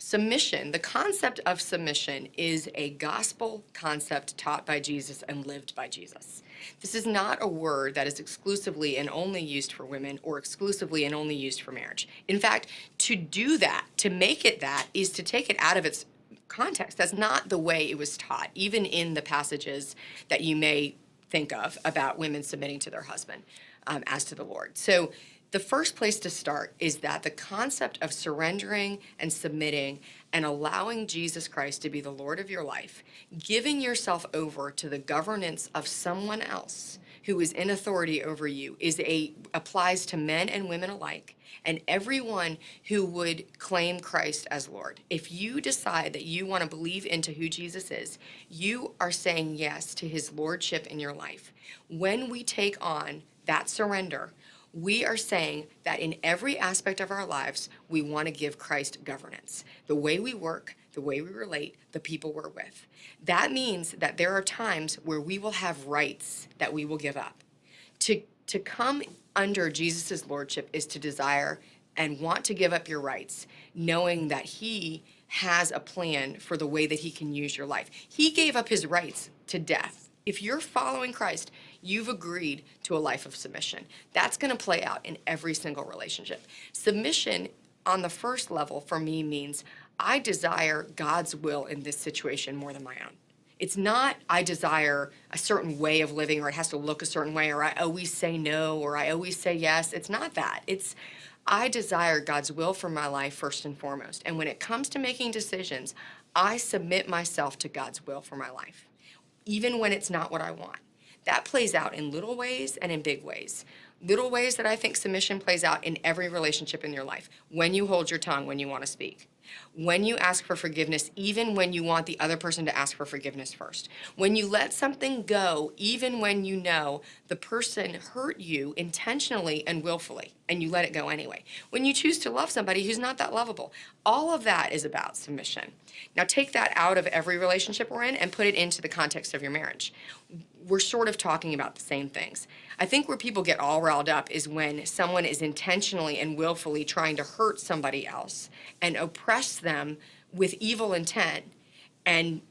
Submission, the concept of submission is a gospel concept taught by Jesus and lived by Jesus. This is not a word that is exclusively and only used for women or exclusively and only used for marriage. In fact, to do that, to make it that, is to take it out of its context. That's not the way it was taught, even in the passages that you may think of about women submitting to their husband as to the Lord. So the first place to start is that the concept of surrendering and submitting and allowing Jesus Christ to be the Lord of your life, giving yourself over to the governance of someone else who is in authority over you, applies to men and women alike, and everyone who would claim Christ as Lord. If you decide that you want to believe into who Jesus is, you are saying yes to his lordship in your life. When we take on that surrender, we are saying that in every aspect of our lives, we want to give Christ governance. The way we work, the way we relate, the people we're with. That means that there are times where we will have rights that we will give up. To come under Jesus' lordship is to desire and want to give up your rights, knowing that he has a plan for the way that he can use your life. He gave up his rights to death. If you're following Christ, you've agreed to a life of submission. That's going to play out in every single relationship. Submission on the first level for me means I desire God's will in this situation more than my own. It's not I desire a certain way of living or it has to look a certain way or I always say no or I always say yes. It's not that. It's I desire God's will for my life first and foremost. And when it comes to making decisions, I submit myself to God's will for my life, even when it's not what I want. That plays out in little ways and in big ways. Little ways that I think submission plays out in every relationship in your life. When you hold your tongue when you want to speak. When you ask for forgiveness, even when you want the other person to ask for forgiveness first. When you let something go, even when you know the person hurt you intentionally and willfully, and you let it go anyway. When you choose to love somebody who's not that lovable. All of that is about submission. Now take that out of every relationship we're in and put it into the context of your marriage. We're sort of talking about the same things. I think where people get all riled up is when someone is intentionally and willfully trying to hurt somebody else and oppress them with evil intent, and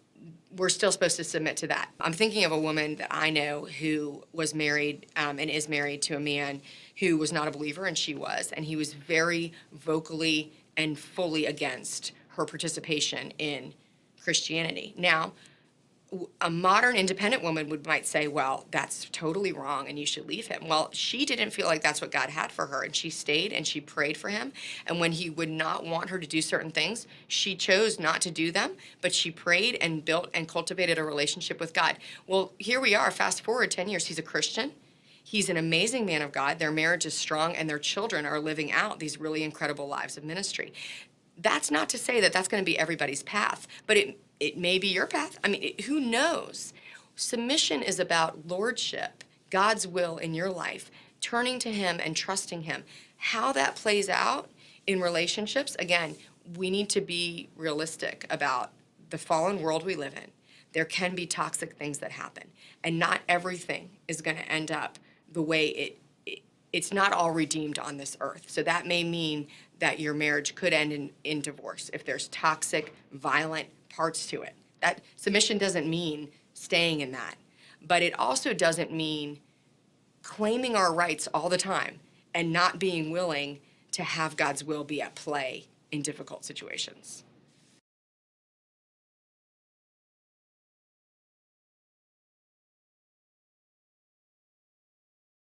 we're still supposed to submit to that. I'm thinking of a woman that I know who was married and is married to a man who was not a believer, and she was, and he was very vocally and fully against her participation in Christianity. Now, a modern independent woman might say, well, that's totally wrong and you should leave him. Well, she didn't feel like that's what God had for her, and she stayed and she prayed for him. And when he would not want her to do certain things, she chose not to do them, but she prayed and built and cultivated a relationship with God. Well, here we are, fast forward 10 years, he's a Christian. He's an amazing man of God. Their marriage is strong and their children are living out these really incredible lives of ministry. That's not to say that that's going to be everybody's path, but it may be your path. I mean, who knows? Submission is about lordship, God's will in your life, turning to him and trusting him. How that plays out in relationships, again, we need to be realistic about the fallen world we live in. There can be toxic things that happen, and not everything is going to end up the way it's not all redeemed on this earth. So that may mean that your marriage could end in divorce if there's toxic, violent parts to it. That submission doesn't mean staying in that, but it also doesn't mean claiming our rights all the time and not being willing to have God's will be at play in difficult situations.